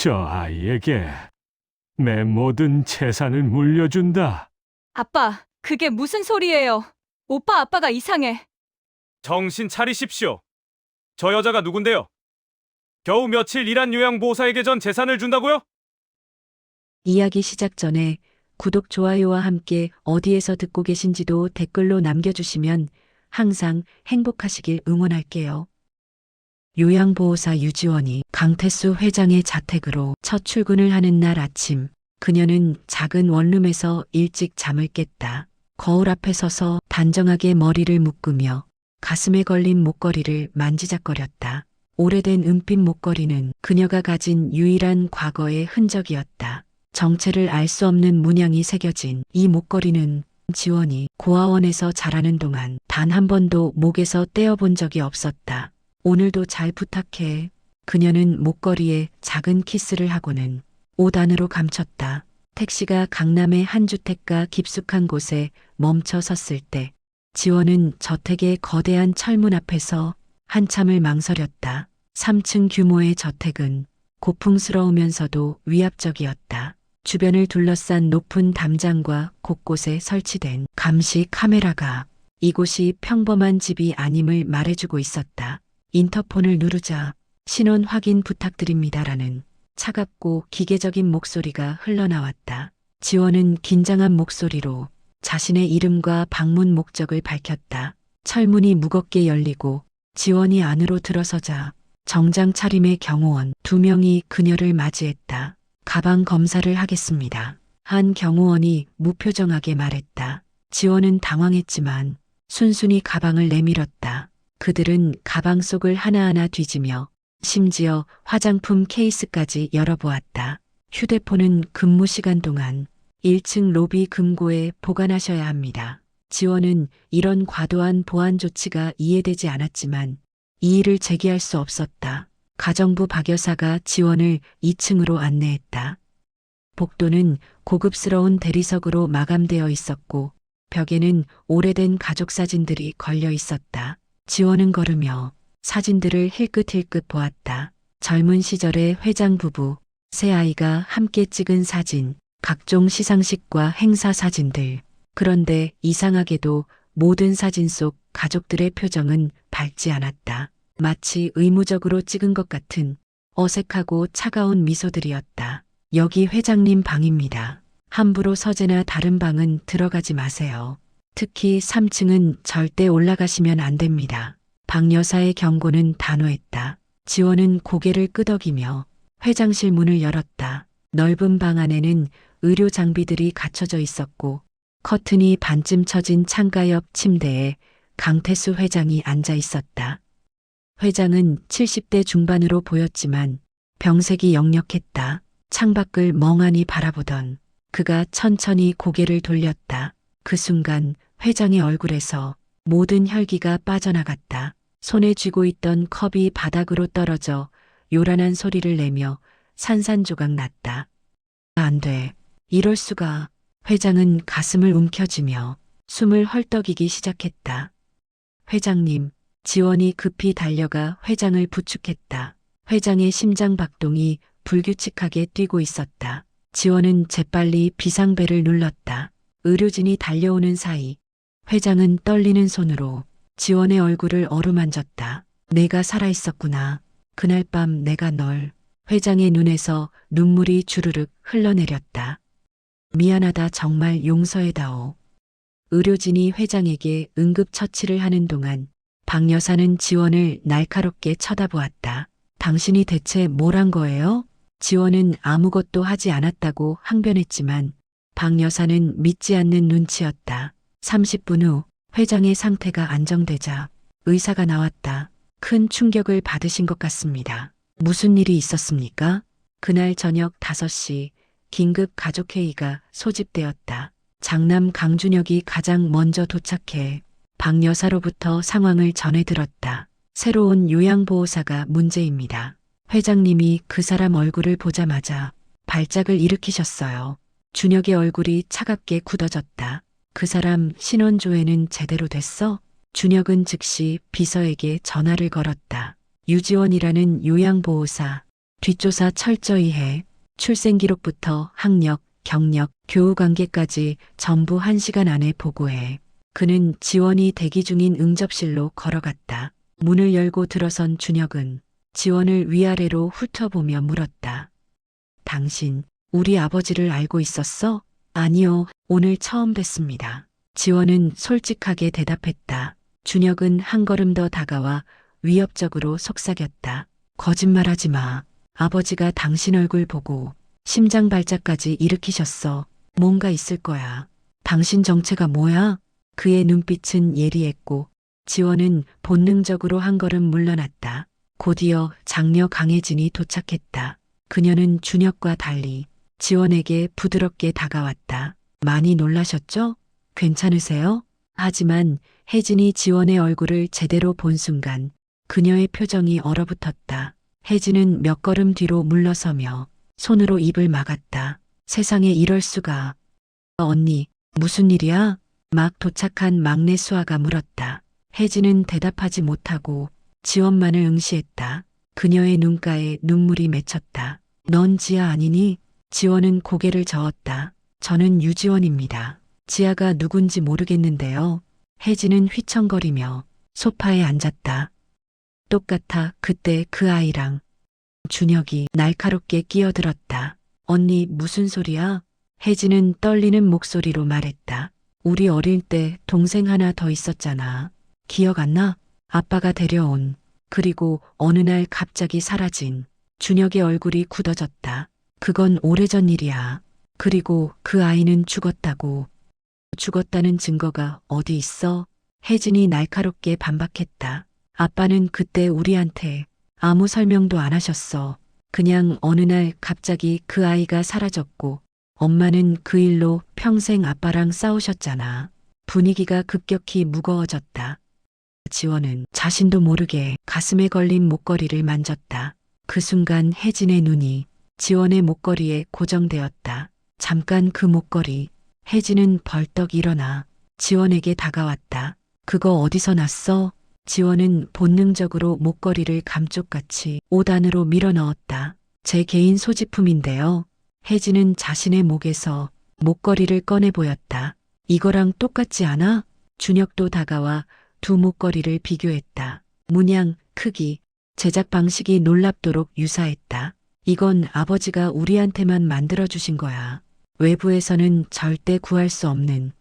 저 아이에게 내 모든 재산을 물려준다. 아빠, 그게 무슨 소리예요? 오빠 아빠가 이상해. 정신 차리십시오. 저 여자가 누군데요? 겨우 며칠 일한 요양보호사에게 전 재산을 준다고요? 이야기 시작 전에 구독, 좋아요와 함께 어디에서 듣고 계신지도 댓글로 남겨주시면 항상 행복하시길 응원할게요. 요양보호사 유지원이 강태수 회장의 자택으로 첫 출근을 하는 날 아침, 그녀는 작은 원룸에서 일찍 잠을 깼다. 거울 앞에 서서 단정하게 머리를 묶으며 가슴에 걸린 목걸이를 만지작거렸다. 오래된 은빛 목걸이는 그녀가 가진 유일한 과거의 흔적이었다. 정체를 알 수 없는 문양이 새겨진 이 목걸이는 지원이 고아원에서 자라는 동안 단 한 번도 목에서 떼어본 적이 없었다. 오늘도 잘 부탁해. 그녀는 목걸이에 작은 키스를 하고는 옷 안으로 감췄다. 택시가 강남의 한 주택가 깊숙한 곳에 멈춰 섰을 때 지원은 저택의 거대한 철문 앞에서 한참을 망설였다. 3층 규모의 저택은 고풍스러우면서도 위압적이었다. 주변을 둘러싼 높은 담장과 곳곳에 설치된 감시 카메라가 이곳이 평범한 집이 아님을 말해주고 있었다. 인터폰을 누르자 신원 확인 부탁드립니다라는 차갑고 기계적인 목소리가 흘러나왔다. 지원은 긴장한 목소리로 자신의 이름과 방문 목적을 밝혔다. 철문이 무겁게 열리고 지원이 안으로 들어서자 정장 차림의 경호원 2명이 그녀를 맞이했다. 가방 검사를 하겠습니다. 한 경호원이 무표정하게 말했다. 지원은 당황했지만 순순히 가방을 내밀었다. 그들은 가방 속을 하나하나 뒤지며 심지어 화장품 케이스까지 열어보았다. 휴대폰은 근무 시간 동안 1층 로비 금고에 보관하셔야 합니다. 지원은 이런 과도한 보안 조치가 이해되지 않았지만 이의를 제기할 수 없었다. 가정부 박 여사가 지원을 2층으로 안내했다. 복도는 고급스러운 대리석으로 마감되어 있었고 벽에는 오래된 가족 사진들이 걸려 있었다. 지원은 걸으며 사진들을 힐끗힐끗 보았다. 젊은 시절의 회장 부부, 세 아이가 함께 찍은 사진, 각종 시상식과 행사 사진들. 그런데 이상하게도 모든 사진 속 가족들의 표정은 밝지 않았다. 마치 의무적으로 찍은 것 같은 어색하고 차가운 미소들이었다. 여기 회장님 방입니다. 함부로 서재나 다른 방은 들어가지 마세요. 특히 3층은 절대 올라가시면 안 됩니다. 박 여사의 경고는 단호했다. 지원은 고개를 끄덕이며 회장실 문을 열었다. 넓은 방 안에는 의료 장비들이 갖춰져 있었고 커튼이 반쯤 쳐진 창가 옆 침대에 강태수 회장이 앉아 있었다. 회장은 70대 중반으로 보였지만 병색이 역력했다. 창밖을 멍하니 바라보던 그가 천천히 고개를 돌렸다. 그 순간 회장의 얼굴에서 모든 혈기가 빠져나갔다. 손에 쥐고 있던 컵이 바닥으로 떨어져 요란한 소리를 내며 산산조각 났다. 안 돼. 이럴 수가. 회장은 가슴을 움켜쥐며 숨을 헐떡이기 시작했다. 회장님, 지원이 급히 달려가 회장을 부축했다. 회장의 심장 박동이 불규칙하게 뛰고 있었다. 지원은 재빨리 비상벨을 눌렀다. 의료진이 달려오는 사이 회장은 떨리는 손으로 지원의 얼굴을 어루만졌다. 내가 살아있었구나. 그날 밤 내가 널. 회장의 눈에서 눈물이 주르륵 흘러내렸다. 미안하다. 정말 용서해다오. 의료진이 회장에게 응급처치를 하는 동안 박 여사는 지원을 날카롭게 쳐다보았다. 당신이 대체 뭘 한 거예요? 지원은 아무것도 하지 않았다고 항변했지만 박 여사는 믿지 않는 눈치였다. 30분 후 회장의 상태가 안정되자 의사가 나왔다. 큰 충격을 받으신 것 같습니다. 무슨 일이 있었습니까? 그날 저녁 5시 긴급 가족회의가 소집되었다. 장남 강준혁이 가장 먼저 도착해 박 여사로부터 상황을 전해 들었다. 새로운 요양보호사가 문제입니다. 회장님이 그 사람 얼굴을 보자마자 발작을 일으키셨어요. 준혁의 얼굴이 차갑게 굳어졌다. 그 사람 신원조회는 제대로 됐어? 준혁은 즉시 비서에게 전화를 걸었다. 유지원이라는 요양보호사 뒷조사 철저히 해. 출생기록부터 학력, 경력, 교우 관계까지 전부 1시간 안에 보고해. 그는 지원이 대기 중인 응접실로 걸어갔다. 문을 열고 들어선 준혁은 지원을 위아래로 훑어보며 물었다. 당신, 우리 아버지를 알고 있었어? 아니요, 오늘 처음 뵀습니다. 지원은 솔직하게 대답했다. 준혁은 한 걸음 더 다가와 위협적으로 속삭였다. 거짓말하지 마. 아버지가 당신 얼굴 보고 심장 발작까지 일으키셨어. 뭔가 있을 거야. 당신 정체가 뭐야? 그의 눈빛은 예리했고 지원은 본능적으로 한 걸음 물러났다. 곧이어 장녀 강혜진이 도착했다. 그녀는 준혁과 달리 지원에게 부드럽게 다가왔다. 많이 놀라셨죠? 괜찮으세요? 하지만 혜진이 지원의 얼굴을 제대로 본 순간 그녀의 표정이 얼어붙었다. 혜진은 몇 걸음 뒤로 물러서며 손으로 입을 막았다. 세상에 이럴 수가. 언니, 무슨 일이야? 막 도착한 막내 수아가 물었다. 혜진은 대답하지 못하고 지원만을 응시했다. 그녀의 눈가에 눈물이 맺혔다. 넌 지아 아니니? 지원은 고개를 저었다. 저는 유지원입니다. 지아가 누군지 모르겠는데요. 혜진은 휘청거리며 소파에 앉았다. 똑같아. 그때 그 아이랑. 준혁이 날카롭게 끼어들었다. 언니 무슨 소리야? 혜진은 떨리는 목소리로 말했다. 우리 어릴 때 동생 하나 더 있었잖아. 기억 안 나? 아빠가 데려온. 그리고 어느 날 갑자기 사라진. 준혁의 얼굴이 굳어졌다. 그건 오래전 일이야. 그리고 그 아이는 죽었다고. 죽었다는 증거가 어디 있어? 혜진이 날카롭게 반박했다. 아빠는 그때 우리한테 아무 설명도 안 하셨어. 그냥 어느 날 갑자기 그 아이가 사라졌고 엄마는 그 일로 평생 아빠랑 싸우셨잖아. 분위기가 급격히 무거워졌다. 지원은 자신도 모르게 가슴에 걸린 목걸이를 만졌다. 그 순간 혜진의 눈이 지원의 목걸이에 고정되었다. 잠깐 그 목걸이. 혜진은 벌떡 일어나 지원에게 다가왔다. 그거 어디서 났어? 지원은 본능적으로 목걸이를 감쪽같이 옷 안으로 밀어 넣었다. 제 개인 소지품인데요. 혜진은 자신의 목에서 목걸이를 꺼내 보였다. 이거랑 똑같지 않아? 준혁도 다가와 두 목걸이를 비교했다. 문양, 크기, 제작 방식이 놀랍도록 유사했다. 이건 아버지가 우리한테만 만들어주신 거야. 외부에서는 절대 구할 수 없는.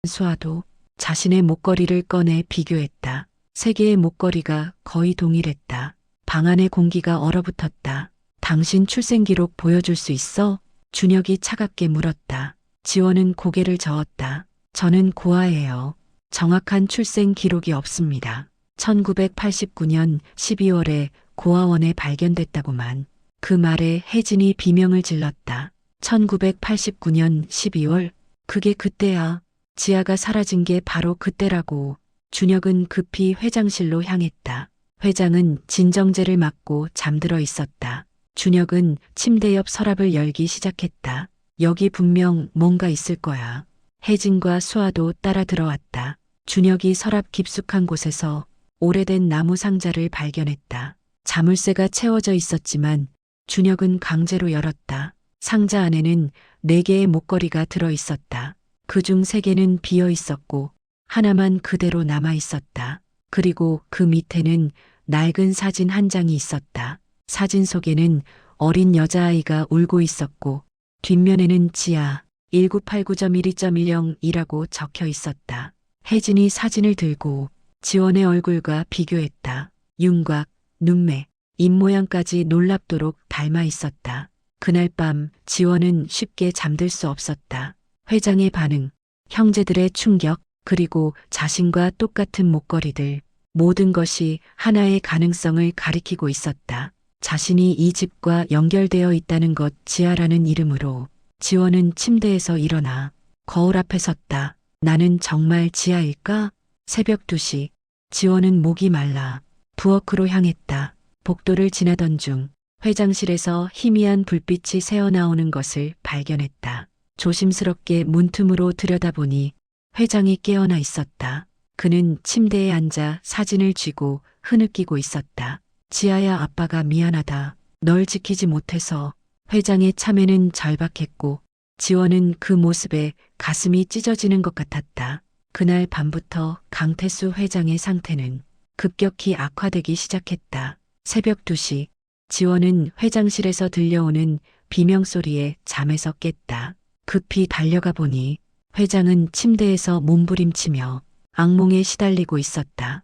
수아도 자신의 목걸이를 꺼내 비교했다. 세 개의 목걸이가 거의 동일했다. 방 안의 공기가 얼어붙었다. 당신 출생기록 보여줄 수 있어? 준혁이 차갑게 물었다. 지원은 고개를 저었다. 저는 고아예요. 정확한 출생 기록이 없습니다. 1989년 12월에 고아원에 발견됐다고만. 그 말에 혜진이 비명을 질렀다. 1989년 12월? 그게 그때야. 지아가 사라진 게 바로 그때라고. 준혁은 급히 회장실로 향했다. 회장은 진정제를 맞고 잠들어 있었다. 준혁은 침대 옆 서랍을 열기 시작했다. 여기 분명 뭔가 있을 거야. 혜진과 수아도 따라 들어왔다. 준혁이 서랍 깊숙한 곳에서 오래된 나무 상자를 발견했다. 자물쇠가 채워져 있었지만 준혁은 강제로 열었다. 상자 안에는 4개의 목걸이가 들어 있었다. 그중 3개는 비어 있었고 하나만 그대로 남아 있었다. 그리고 그 밑에는 낡은 사진 한 장이 있었다. 사진 속에는 어린 여자아이가 울고 있었고 뒷면에는 지하 1989.12.10이라고 적혀 있었다. 혜진이 사진을 들고 지원의 얼굴과 비교했다. 윤곽, 눈매, 입모양까지 놀랍도록 닮아 있었다. 그날 밤 지원은 쉽게 잠들 수 없었다. 회장의 반응, 형제들의 충격, 그리고 자신과 똑같은 목걸이들, 모든 것이 하나의 가능성을 가리키고 있었다. 자신이 이 집과 연결되어 있다는 것, 지아라는 이름으로. 지원은 침대에서 일어나 거울 앞에 섰다. 나는 정말 지아일까? 새벽 2시. 지원은 목이 말라 부엌으로 향했다. 복도를 지나던 중 회장실에서 희미한 불빛이 새어나오는 것을 발견했다. 조심스럽게 문틈으로 들여다보니 회장이 깨어나 있었다. 그는 침대에 앉아 사진을 쥐고 흐느끼고 있었다. 지아야, 아빠가 미안하다. 널 지키지 못해서 회장의 참회는 절박했고 지원은 그 모습에 가슴이 찢어지는 것 같았다. 그날 밤부터 강태수 회장의 상태는 급격히 악화되기 시작했다. 새벽 2시 지원은 회장실에서 들려오는 비명소리에 잠에서 깼다. 급히 달려가 보니 회장은 침대에서 몸부림치며 악몽에 시달리고 있었다.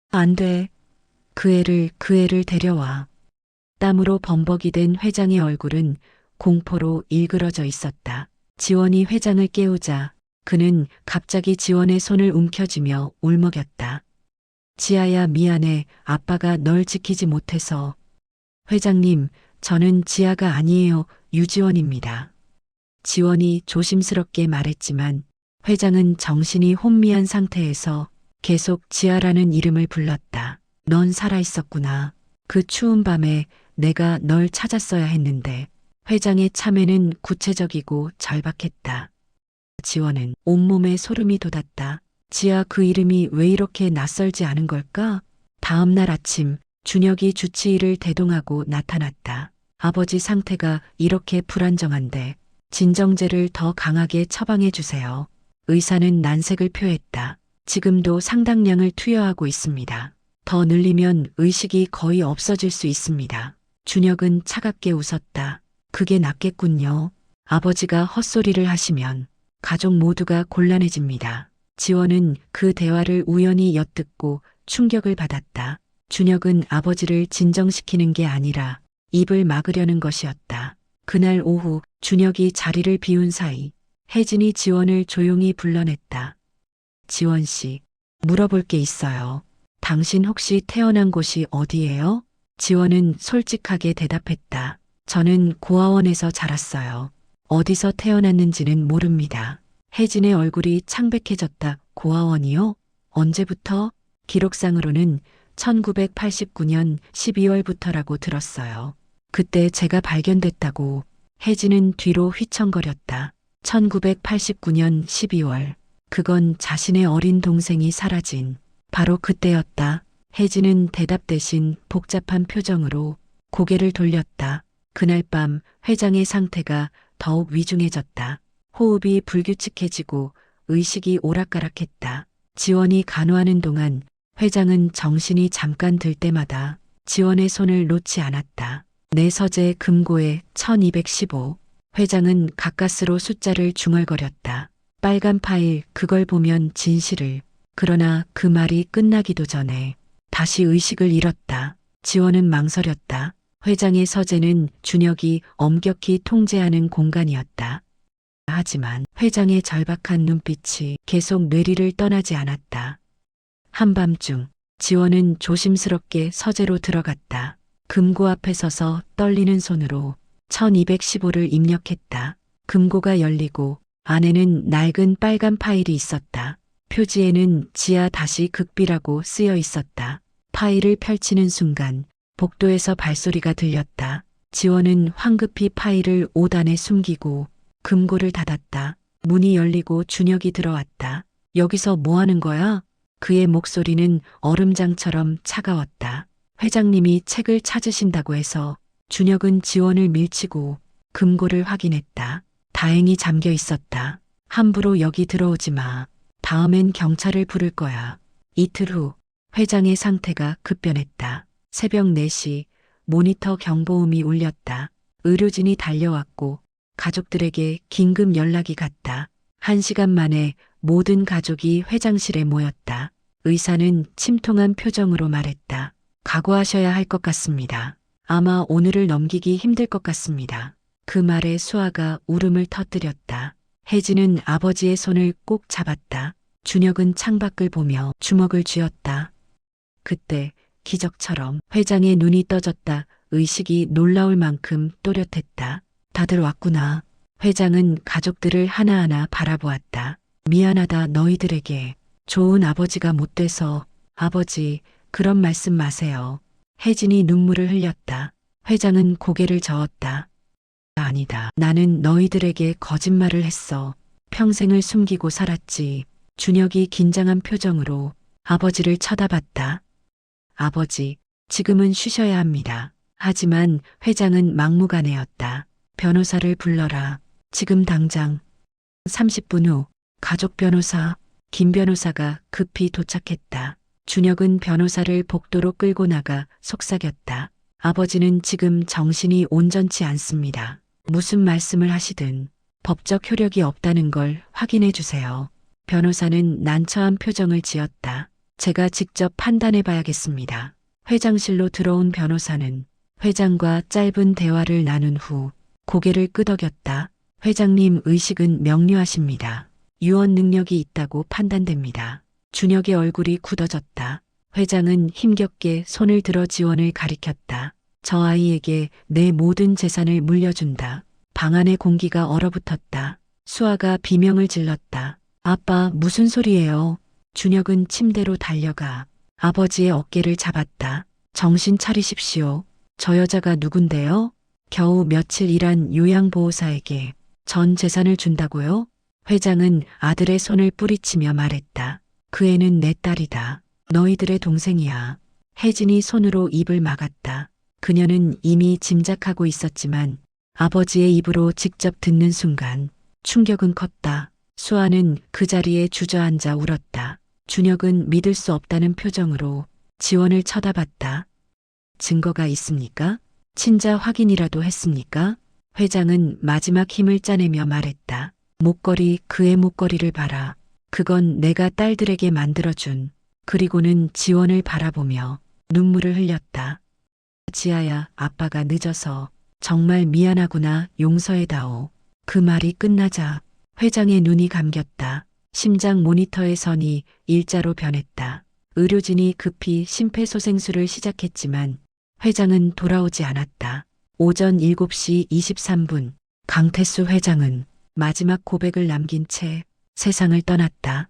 안 돼. 그 애를 데려와. 땀으로 범벅이 된 회장의 얼굴은 공포로 일그러져 있었다. 지원이 회장을 깨우자 그는 갑자기 지원의 손을 움켜쥐며 울먹였다. 지아야 미안해. 아빠가 널 지키지 못해서. 회장님, 저는 지아가 아니에요. 유지원입니다. 지원이 조심스럽게 말했지만 회장은 정신이 혼미한 상태에서 계속 지아라는 이름을 불렀다. 넌 살아있었구나. 그 추운 밤에 내가 널 찾았어야 했는데. 회장의 참회는 구체적이고 절박했다. 지원은 온몸에 소름이 돋았다. 지아 그 이름이 왜 이렇게 낯설지 않은 걸까? 다음 날 아침 준혁이 주치의를 대동하고 나타났다. 아버지 상태가 이렇게 불안정한데 진정제를 더 강하게 처방해 주세요. 의사는 난색을 표했다. 지금도 상당량을 투여하고 있습니다. 더 늘리면 의식이 거의 없어질 수 있습니다. 준혁은 차갑게 웃었다. 그게 낫겠군요. 아버지가 헛소리를 하시면 가족 모두가 곤란해집니다. 지원은 그 대화를 우연히 엿듣고 충격을 받았다. 준혁은 아버지를 진정시키는 게 아니라 입을 막으려는 것이었다. 그날 오후 준혁이 자리를 비운 사이 혜진이 지원을 조용히 불러냈다. 지원 씨, 물어볼 게 있어요. 당신 혹시 태어난 곳이 어디예요? 지원은 솔직하게 대답했다. 저는 고아원에서 자랐어요. 어디서 태어났는지는 모릅니다. 혜진의 얼굴이 창백해졌다. 고아원이요? 언제부터? 기록상으로는 1989년 12월부터라고 들었어요. 그때 제가 발견됐다고. 혜진은 뒤로 휘청거렸다. 1989년 12월. 그건 자신의 어린 동생이 사라진 바로 그때였다. 혜진은 대답 대신 복잡한 표정으로 고개를 돌렸다. 그날 밤 회장의 상태가 더욱 위중해졌다. 호흡이 불규칙해지고 의식이 오락가락했다. 지원이 간호하는 동안 회장은 정신이 잠깐 들 때마다 지원의 손을 놓지 않았다. 내 서재 금고에 1215. 회장은 가까스로 숫자를 중얼거렸다. 빨간 파일, 그걸 보면 진실을. 그러나 그 말이 끝나기도 전에 다시 의식을 잃었다. 지원은 망설였다. 회장의 서재는 준혁이 엄격히 통제하는 공간이었다. 하지만 회장의 절박한 눈빛이 계속 뇌리를 떠나지 않았다. 한밤중 지원은 조심스럽게 서재로 들어갔다. 금고 앞에 서서 떨리는 손으로 1215를 입력했다. 금고가 열리고 안에는 낡은 빨간 파일이 있었다. 표지에는 지하 다시 극비라고 쓰여 있었다. 파일을 펼치는 순간 복도에서 발소리가 들렸다. 지원은 황급히 파일을 5단에 숨기고 금고를 닫았다. 문이 열리고 준혁이 들어왔다. 여기서 뭐 하는 거야? 그의 목소리는 얼음장처럼 차가웠다. 회장님이 책을 찾으신다고 해서. 준혁은 지원을 밀치고 금고를 확인했다. 다행히 잠겨 있었다. 함부로 여기 들어오지 마. 다음엔 경찰을 부를 거야. 이틀 후 회장의 상태가 급변했다. 새벽 4시 모니터 경보음이 울렸다. 의료진이 달려왔고 가족들에게 긴급 연락이 갔다. 1시간 만에 모든 가족이 회장실에 모였다. 의사는 침통한 표정으로 말했다. 각오하셔야 할 것 같습니다. 아마 오늘을 넘기기 힘들 것 같습니다. 그 말에 수아가 울음을 터뜨렸다. 혜진은 아버지의 손을 꼭 잡았다. 준혁은 창밖을 보며 주먹을 쥐었다. 그때 기적처럼 회장의 눈이 떠졌다. 의식이 놀라울 만큼 또렷했다. 다들 왔구나. 회장은 가족들을 하나하나 바라보았다. 미안하다 너희들에게. 좋은 아버지가 못 돼서. 아버지, 그런 말씀 마세요. 혜진이 눈물을 흘렸다. 회장은 고개를 저었다. 아니다. 나는 너희들에게 거짓말을 했어. 평생을 숨기고 살았지. 준혁이 긴장한 표정으로 아버지를 쳐다봤다. 아버지, 지금은 쉬셔야 합니다. 하지만 회장은 막무가내였다. 변호사를 불러라. 지금 당장. 30분 후 가족 변호사 김 변호사가 급히 도착했다. 준혁은 변호사를 복도로 끌고 나가 속삭였다. 아버지는 지금 정신이 온전치 않습니다. 무슨 말씀을 하시든 법적 효력이 없다는 걸 확인해 주세요. 변호사는 난처한 표정을 지었다. 제가 직접 판단해 봐야겠습니다. 회장실로 들어온 변호사는 회장과 짧은 대화를 나눈 후 고개를 끄덕였다. 회장님 의식은 명료하십니다. 유언 능력이 있다고 판단됩니다. 준혁의 얼굴이 굳어졌다. 회장은 힘겹게 손을 들어 지원을 가리켰다. 저 아이에게 내 모든 재산을 물려준다. 방 안의 공기가 얼어붙었다. 수아가 비명을 질렀다. 아빠, 무슨 소리예요? 준혁은 침대로 달려가 아버지의 어깨를 잡았다. 정신 차리십시오. 저 여자가 누군데요? 겨우 며칠 일한 요양보호사에게 전 재산을 준다고요? 회장은 아들의 손을 뿌리치며 말했다. 그 애는 내 딸이다. 너희들의 동생이야. 혜진이 손으로 입을 막았다. 그녀는 이미 짐작하고 있었지만 아버지의 입으로 직접 듣는 순간 충격은 컸다. 수아는 그 자리에 주저앉아 울었다. 준혁은 믿을 수 없다는 표정으로 지원을 쳐다봤다. 증거가 있습니까? 친자 확인이라도 했습니까? 회장은 마지막 힘을 짜내며 말했다. 목걸이, 그의 목걸이를 봐라. 그건 내가 딸들에게 만들어준. 그리고는 지원을 바라보며 눈물을 흘렸다. 지아야, 아빠가 늦어서 정말 미안하구나. 용서해다오. 그 말이 끝나자 회장의 눈이 감겼다. 심장 모니터의 선이 일자로 변했다. 의료진이 급히 심폐소생술을 시작했지만 회장은 돌아오지 않았다. 오전 7시 23분 강태수 회장은 마지막 고백을 남긴 채 세상을 떠났다.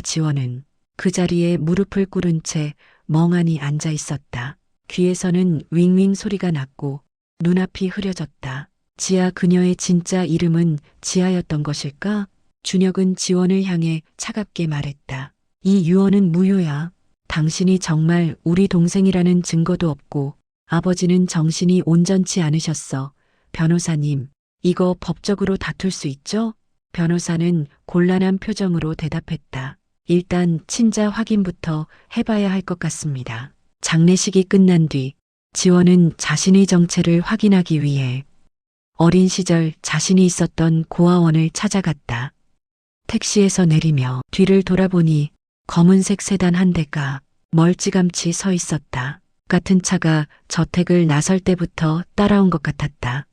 지원은 그 자리에 무릎을 꿇은 채 멍하니 앉아 있었다. 귀에서는 윙윙 소리가 났고 눈앞이 흐려졌다. 지아, 그녀의 진짜 이름은 지아였던 것일까? 준혁은 지원을 향해 차갑게 말했다. 이 유언은 무효야. 당신이 정말 우리 동생이라는 증거도 없고 아버지는 정신이 온전치 않으셨어. 변호사님, 이거 법적으로 다툴 수 있죠? 변호사는 곤란한 표정으로 대답했다. 일단 친자 확인부터 해봐야 할 것 같습니다. 장례식이 끝난 뒤 지원은 자신의 정체를 확인하기 위해 어린 시절 자신이 있었던 고아원을 찾아갔다. 택시에서 내리며 뒤를 돌아보니 검은색 세단 한 대가 멀찌감치 서 있었다. 같은 차가 저택을 나설 때부터 따라온 것 같았다.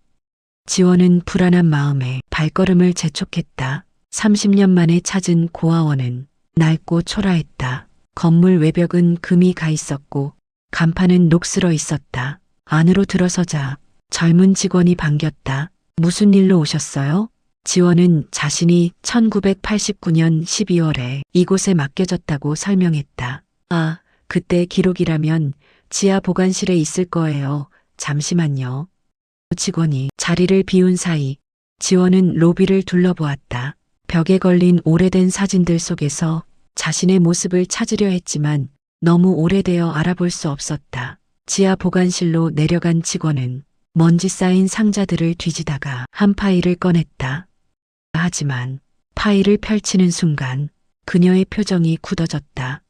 지원은 불안한 마음에 발걸음을 재촉했다. 30년 만에 찾은 고아원은 낡고 초라했다. 건물 외벽은 금이 가 있었고 간판은 녹슬어 있었다. 안으로 들어서자 젊은 직원이 반겼다. 무슨 일로 오셨어요? 지원은 자신이 1989년 12월에 이곳에 맡겨졌다고 설명했다. 아, 그때 기록이라면 지하 보관실에 있을 거예요. 잠시만요. 직원이 자리를 비운 사이 지원은 로비를 둘러보았다. 벽에 걸린 오래된 사진들 속에서 자신의 모습을 찾으려 했지만 너무 오래되어 알아볼 수 없었다. 지하 보관실로 내려간 직원은 먼지 쌓인 상자들을 뒤지다가 한 파일을 꺼냈다. 하지만 파일을 펼치는 순간 그녀의 표정이 굳어졌다.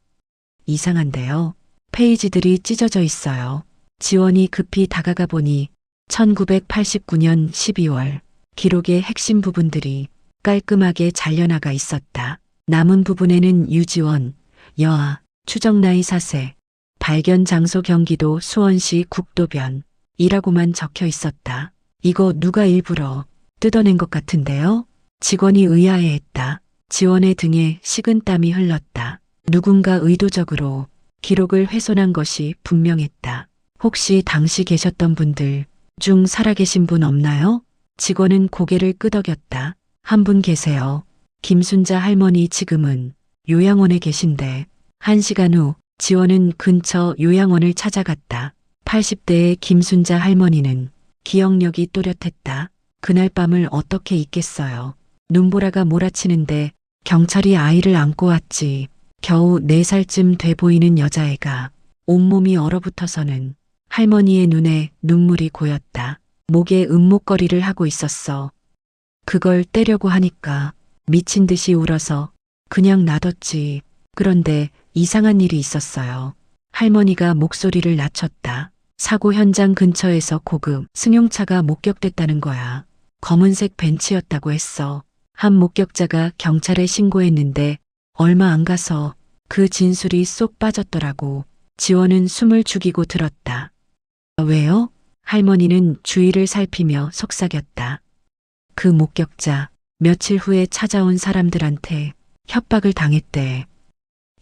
이상한데요. 페이지들이 찢어져 있어요. 지원이 급히 다가가 보니 1989년 12월 기록의 핵심 부분들이 깔끔하게 잘려나가 있었다. 남은 부분에는 유지원, 여아, 추정 나이 사세, 발견 장소 경기도 수원시 국도변이라고만 적혀 있었다. 이거 누가 일부러 뜯어낸 것 같은데요? 직원이 의아해했다. 지원의 등에 식은땀이 흘렀다. 누군가 의도적으로 기록을 훼손한 것이 분명했다. 혹시 당시 계셨던 분들 중 살아계신 분 없나요? 직원은 고개를 끄덕였다. 한 분 계세요. 김순자 할머니, 지금은 요양원에 계신데. 1시간 후 지원은 근처 요양원을 찾아갔다. 80대의 김순자 할머니는 기억력이 또렷했다. 그날 밤을 어떻게 잊겠어요. 눈보라가 몰아치는데 경찰이 아이를 안고 왔지. 겨우 4살쯤 돼 보이는 여자애가 온몸이 얼어붙어서는 할머니의 눈에 눈물이 고였다. 목에 은목걸이를 하고 있었어. 그걸 떼려고 하니까 미친 듯이 울어서 그냥 놔뒀지. 그런데 이상한 일이 있었어요. 할머니가 목소리를 낮췄다. 사고 현장 근처에서 고급 승용차가 목격됐다는 거야. 검은색 벤츠였다고 했어. 한 목격자가 경찰에 신고했는데 얼마 안 가서 그 진술이 쏙 빠졌더라고. 지원은 숨을 죽이고 들었다. 왜요? 할머니는 주위를 살피며 속삭였다. 그 목격자 며칠 후에 찾아온 사람들한테 협박을 당했대.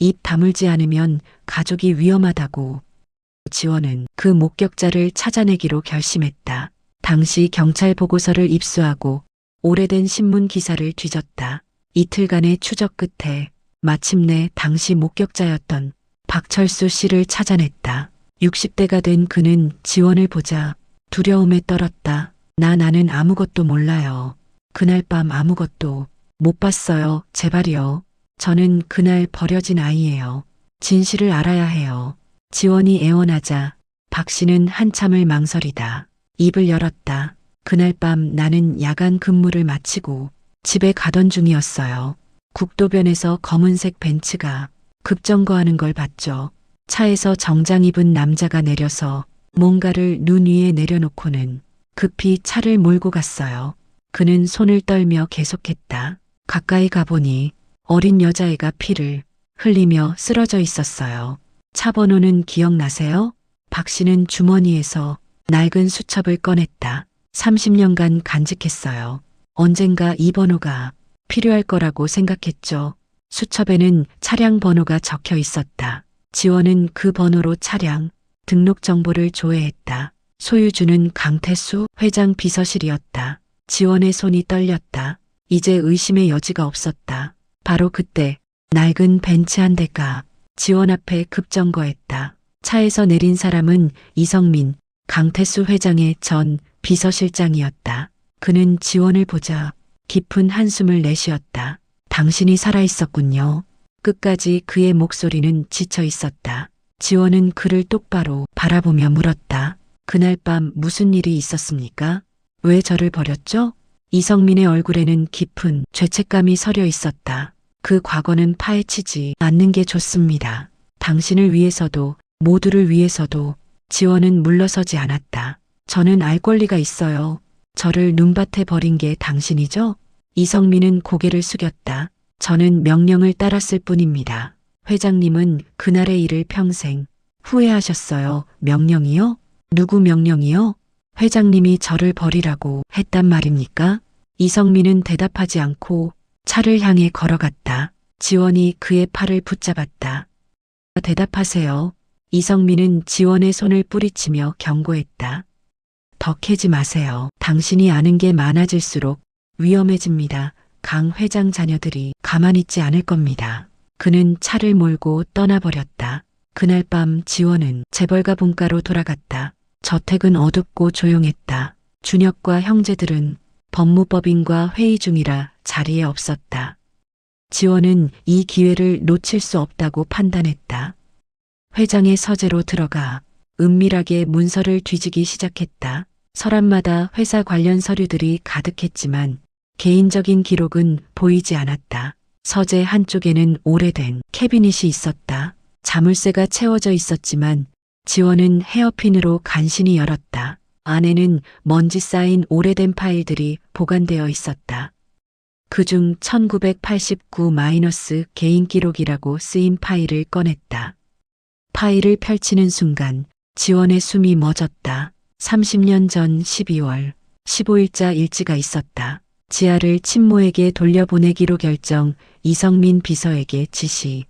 입 다물지 않으면 가족이 위험하다고. 지원은 그 목격자를 찾아내기로 결심했다. 당시 경찰 보고서를 입수하고 오래된 신문 기사를 뒤졌다. 이틀간의 추적 끝에 마침내 당시 목격자였던 박철수 씨를 찾아냈다. 60대가 된 그는 지원을 보자 두려움에 떨었다. 나는 아무것도 몰라요. 그날 밤 아무것도 못 봤어요. 제발요. 저는 그날 버려진 아이예요. 진실을 알아야 해요. 지원이 애원하자 박 씨는 한참을 망설이다. 입을 열었다. 그날 밤 나는 야간 근무를 마치고 집에 가던 중이었어요. 국도변에서 검은색 벤츠가 급정거하는 걸 봤죠. 차에서 정장 입은 남자가 내려서 뭔가를 눈 위에 내려놓고는 급히 차를 몰고 갔어요. 그는 손을 떨며 계속했다. 가까이 가보니 어린 여자애가 피를 흘리며 쓰러져 있었어요. 차 번호는 기억나세요? 박 씨는 주머니에서 낡은 수첩을 꺼냈다. 30년간 간직했어요. 언젠가 이 번호가 필요할 거라고 생각했죠. 수첩에는 차량 번호가 적혀 있었다. 지원은 그 번호로 차량 등록 정보를 조회했다. 소유주는 강태수 회장 비서실이었다. 지원의 손이 떨렸다. 이제 의심의 여지가 없었다. 바로 그때 낡은 벤츠 한 대가 지원 앞에 급정거했다. 차에서 내린 사람은 이성민, 강태수 회장의 전 비서실장이었다. 그는 지원을 보자 깊은 한숨을 내쉬었다. 당신이 살아있었군요. 끝까지 그의 목소리는 지쳐 있었다. 지원은 그를 똑바로 바라보며 물었다. 그날 밤 무슨 일이 있었습니까? 왜 저를 버렸죠? 이성민의 얼굴에는 깊은 죄책감이 서려 있었다. 그 과거는 파헤치지 않는 게 좋습니다. 당신을 위해서도 모두를 위해서도. 지원은 물러서지 않았다. 저는 알 권리가 있어요. 저를 눈밭에 버린 게 당신이죠? 이성민은 고개를 숙였다. 저는 명령을 따랐을 뿐입니다. 회장님은 그날의 일을 평생 후회하셨어요. 명령이요? 누구 명령이요? 회장님이 저를 버리라고 했단 말입니까? 이성민은 대답하지 않고 차를 향해 걸어갔다. 지원이 그의 팔을 붙잡았다. 대답하세요. 이성민은 지원의 손을 뿌리치며 경고했다. 더 캐지 마세요. 당신이 아는 게 많아질수록 위험해집니다. 강 회장 자녀들이 가만히 있지 않을 겁니다. 그는 차를 몰고 떠나버렸다. 그날 밤 지원은 재벌가 분가로 돌아갔다. 저택은 어둡고 조용했다. 준혁과 형제들은 법무법인과 회의 중이라 자리에 없었다. 지원은 이 기회를 놓칠 수 없다고 판단했다. 회장의 서재로 들어가 은밀하게 문서를 뒤지기 시작했다. 서랍마다 회사 관련 서류들이 가득했지만 개인적인 기록은 보이지 않았다. 서재 한쪽에는 오래된 캐비닛이 있었다. 자물쇠가 채워져 있었지만 지원은 헤어핀으로 간신히 열었다. 안에는 먼지 쌓인 오래된 파일들이 보관되어 있었다. 그중 1989- 개인 기록이라고 쓰인 파일을 꺼냈다. 파일을 펼치는 순간 지원의 숨이 멎었다. 30년 전 12월 15일자 일지가 있었다. 지아를 친모에게 돌려보내기로 결정. 이성민 비서에게 지시.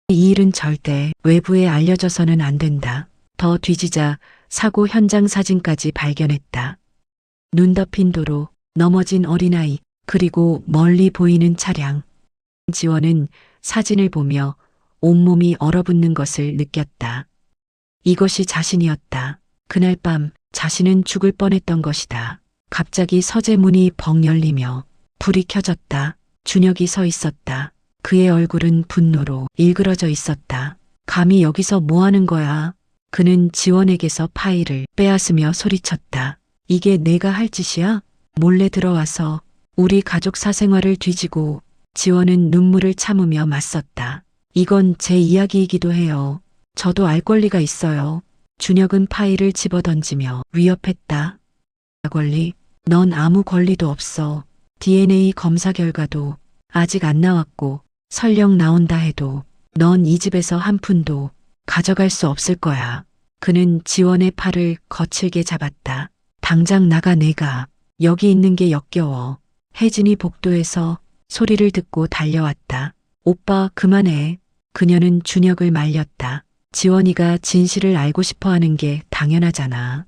이 일은 절대 외부에 알려져서는 안 된다. 더 뒤지자 사고 현장 사진까지 발견했다. 눈 덮인 도로, 넘어진 어린아이, 그리고 멀리 보이는 차량. 지원은 사진을 보며 온몸이 얼어붙는 것을 느꼈다. 이것이 자신이었다. 그날 밤 자신은 죽을 뻔했던 것이다. 갑자기 서재 문이 벙 열리며 불이 켜졌다. 준혁이 서 있었다. 그의 얼굴은 분노로 일그러져 있었다. 감히 여기서 뭐 하는 거야? 그는 지원에게서 파일을 빼앗으며 소리쳤다. 이게 내가 할 짓이야? 몰래 들어와서 우리 가족 사생활을 뒤지고. 지원은 눈물을 참으며 맞섰다. 이건 제 이야기이기도 해요. 저도 알 권리가 있어요. 준혁은 파일을 집어던지며 위협했다. 권리? 넌 아무 권리도 없어. DNA 검사 결과도 아직 안 나왔고 설령 나온다 해도 넌 이 집에서 한 푼도 가져갈 수 없을 거야. 그는 지원의 팔을 거칠게 잡았다. 당장 나가. 내가 여기 있는 게 역겨워. 혜진이 복도에서 소리를 듣고 달려왔다. 오빠 그만해. 그녀는 준혁을 말렸다. 지원이가 진실을 알고 싶어 하는 게 당연하잖아.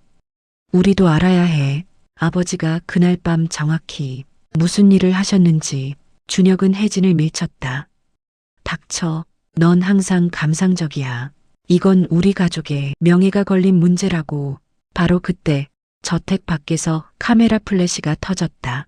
우리도 알아야 해. 아버지가 그날 밤 정확히 무슨 일을 하셨는지. 준혁은 혜진을 밀쳤다. 닥쳐. 넌 항상 감상적이야. 이건 우리 가족의 명예가 걸린 문제라고. 바로 그때 저택 밖에서 카메라 플래시가 터졌다.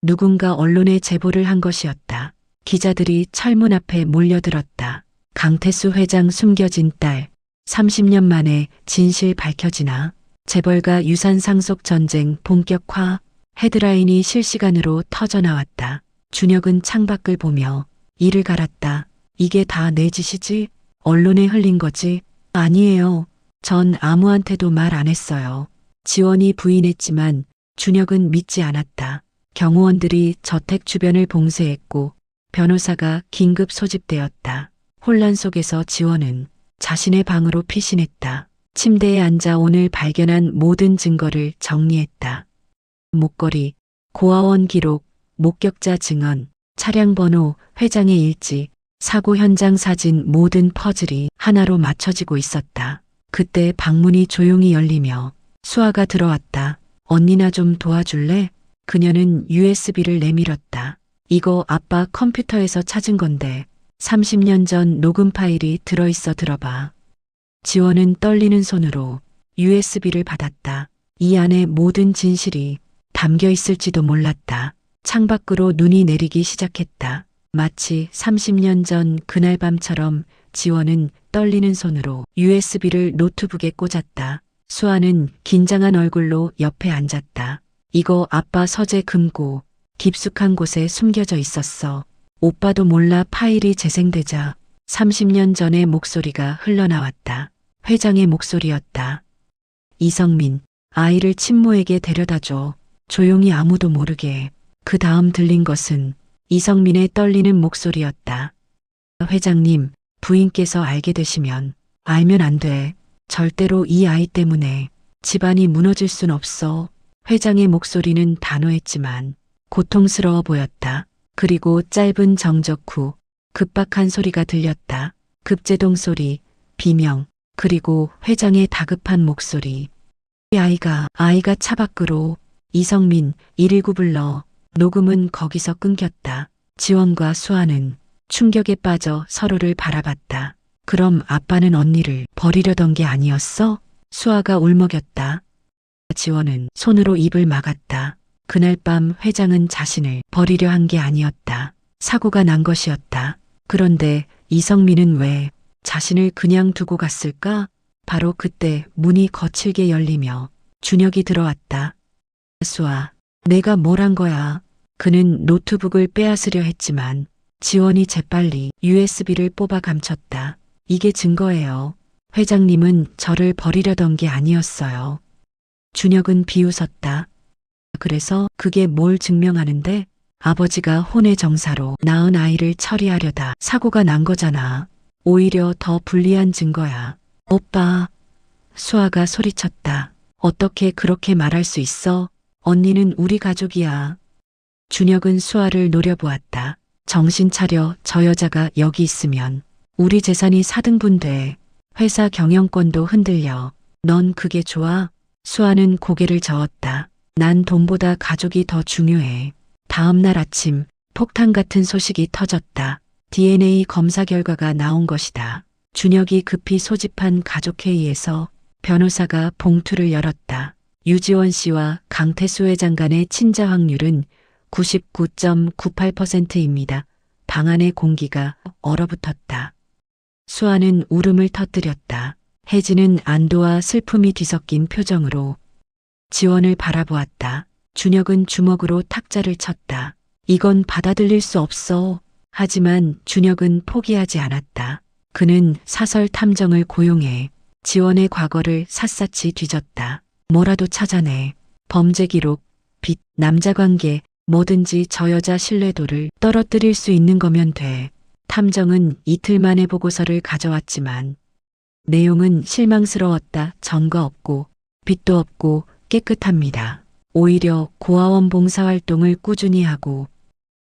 누군가 언론에 제보를 한 것이었다. 기자들이 철문 앞에 몰려들었다. 강태수 회장 숨겨진 딸. 30년 만에 진실 밝혀지나. 재벌가 유산 상속 전쟁 본격화. 헤드라인이 실시간으로 터져나왔다. 준혁은 창밖을 보며 이를 갈았다. 이게 다 내 짓이지? 언론에 흘린 거지? 아니에요. 전 아무한테도 말 안 했어요. 지원이 부인했지만 준혁은 믿지 않았다. 경호원들이 저택 주변을 봉쇄했고 변호사가 긴급 소집되었다. 혼란 속에서 지원은 자신의 방으로 피신했다. 침대에 앉아 오늘 발견한 모든 증거를 정리했다. 목걸이, 고아원 기록, 목격자 증언, 차량 번호, 회장의 일지, 사고 현장 사진 모든 퍼즐이 하나로 맞춰지고 있었다. 그때 방문이 조용히 열리며 수아가 들어왔다. 언니나 좀 도와줄래? 그녀는 USB를 내밀었다. 이거 아빠 컴퓨터에서 찾은 건데 30년 전 녹음 파일이 들어있어. 들어봐. 지원은 떨리는 손으로 USB를 받았다. 이 안에 모든 진실이 담겨 있을지도 몰랐다. 창밖으로 눈이 내리기 시작했다. 마치 30년 전 그날 밤처럼 지원은 떨리는 손으로 USB를 노트북에 꽂았다. 수아는 긴장한 얼굴로 옆에 앉았다. 이거 아빠 서재 금고 깊숙한 곳에 숨겨져 있었어. 오빠도 몰라. 파일이 재생되자 30년 전의 목소리가 흘러나왔다. 회장의 목소리였다. 이성민, 아이를 친모에게 데려다줘. 조용히 아무도 모르게. 그 다음 들린 것은 이성민의 떨리는 목소리였다. 회장님, 부인께서 알게 되시면. 알면 안 돼. 절대로 이 아이 때문에 집안이 무너질 순 없어. 회장의 목소리는 단호했지만 고통스러워 보였다. 그리고 짧은 정적 후 급박한 소리가 들렸다. 급제동 소리, 비명, 그리고 회장의 다급한 목소리. 아이가 차 밖으로. 이성민, 119 불러. 녹음은 거기서 끊겼다. 지원과 수아는 충격에 빠져 서로를 바라봤다. 그럼 아빠는 언니를 버리려던 게 아니었어? 수아가 울먹였다. 지원은 손으로 입을 막았다. 그날 밤 회장은 자신을 버리려 한 게 아니었다. 사고가 난 것이었다. 그런데 이성민은 왜 자신을 그냥 두고 갔을까? 바로 그때 문이 거칠게 열리며 준혁이 들어왔다. 수아, 내가 뭘 한 거야? 그는 노트북을 빼앗으려 했지만 지원이 재빨리 USB를 뽑아 감췄다. 이게 증거예요. 회장님은 저를 버리려던 게 아니었어요. 준혁은 비웃었다. 그래서 그게 뭘 증명하는데? 아버지가 혼의 정사로 낳은 아이를 처리하려다 사고가 난 거잖아. 오히려 더 불리한 증거야. 오빠. 수아가 소리쳤다. 어떻게 그렇게 말할 수 있어? 언니는 우리 가족이야. 준혁은 수아를 노려보았다. 정신 차려. 저 여자가 여기 있으면 우리 재산이 4등분 돼. 회사 경영권도 흔들려. 넌 그게 좋아? 수아는 고개를 저었다. 난 돈보다 가족이 더 중요해. 다음 날 아침 폭탄 같은 소식이 터졌다. DNA 검사 결과가 나온 것이다. 준혁이 급히 소집한 가족회의에서 변호사가 봉투를 열었다. 유지원 씨와 강태수 회장 간의 친자 확률은 99.98%입니다. 방 안의 공기가 얼어붙었다. 수아는 울음을 터뜨렸다. 혜진은 안도와 슬픔이 뒤섞인 표정으로 지원을 바라보았다. 준혁은 주먹으로 탁자를 쳤다. 이건 받아들일 수 없어. 하지만 준혁은 포기하지 않았다. 그는 사설 탐정을 고용해 지원의 과거를 샅샅이 뒤졌다. 뭐라도 찾아내. 범죄 기록, 빚, 남자 관계, 뭐든지 저 여자 신뢰도를 떨어뜨릴 수 있는 거면 돼. 탐정은 이틀 만에 보고서를 가져왔지만 내용은 실망스러웠다. 전과 없고 빚도 없고 깨끗합니다. 오히려 고아원 봉사활동을 꾸준히 하고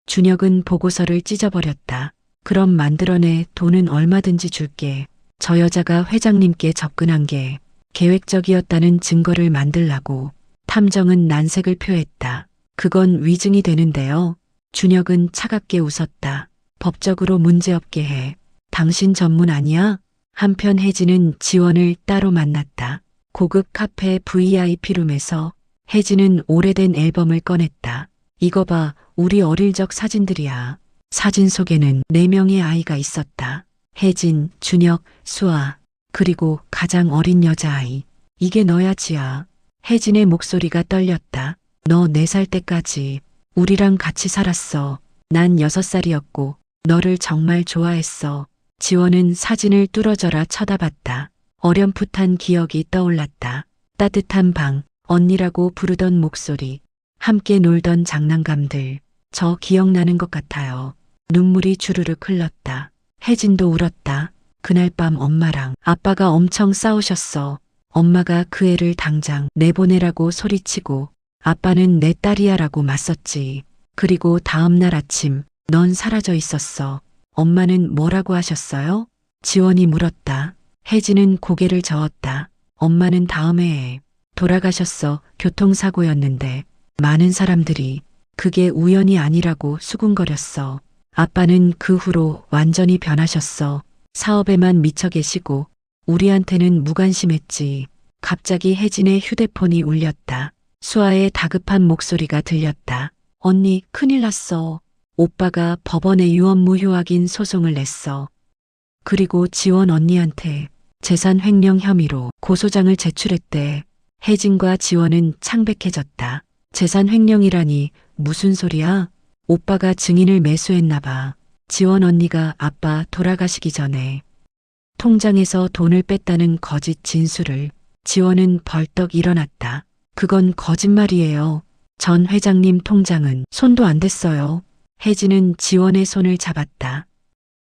준혁은 보고서를 찢어버렸다. 그럼 만들어내. 돈은 얼마든지 줄게. 저 여자가 회장님께 접근한 게 계획적이었다는 증거를 만들라고. 탐정은 난색을 표했다. 그건 위증이 되는데요. 준혁은 차갑게 웃었다. 법적으로 문제없게 해. 당신 전문 아니야? 한편 혜진은 지원을 따로 만났다. 고급 카페 VIP룸에서 혜진은 오래된 앨범을 꺼냈다. 이거 봐, 우리 어릴 적 사진들이야. 사진 속에는 4명의 아이가 있었다. 혜진, 준혁, 수아, 그리고 가장 어린 여자아이. 이게 너야, 지아. 혜진의 목소리가 떨렸다. 너 4살 때까지 우리랑 같이 살았어. 난 6살이었고 너를 정말 좋아했어. 지원은 사진을 뚫어져라 쳐다봤다. 어렴풋한 기억이 떠올랐다. 따뜻한 방, 언니라고 부르던 목소리, 함께 놀던 장난감들. 저 기억나는 것 같아요. 눈물이 주르륵 흘렀다. 혜진도 울었다. 그날 밤 엄마랑 아빠가 엄청 싸우셨어. 엄마가 그 애를 당장 내보내라고 소리치고 아빠는 내 딸이야라고 맞섰지. 그리고 다음 날 아침 넌 사라져 있었어. 엄마는 뭐라고 하셨어요? 지원이 물었다. 혜진은 고개를 저었다. 엄마는 다음 해에 돌아가셨어. 교통사고였는데 많은 사람들이 그게 우연이 아니라고 수군거렸어. 아빠는 그 후로 완전히 변하셨어. 사업에만 미쳐 계시고 우리한테는 무관심했지. 갑자기 혜진의 휴대폰이 울렸다. 수아의 다급한 목소리가 들렸다. 언니, 큰일 났어. 오빠가 법원에 유언무효확인 소송을 냈어. 그리고 지원 언니한테 재산 횡령 혐의로 고소장을 제출했대. 혜진과 지원은 창백해졌다. 재산 횡령이라니 무슨 소리야? 오빠가 증인을 매수했나 봐. 지원 언니가 아빠 돌아가시기 전에 통장에서 돈을 뺐다는 거짓 진술을. 지원은 벌떡 일어났다. 그건 거짓말이에요. 전 회장님 통장은 손도 안 댔어요. 혜진은 지원의 손을 잡았다.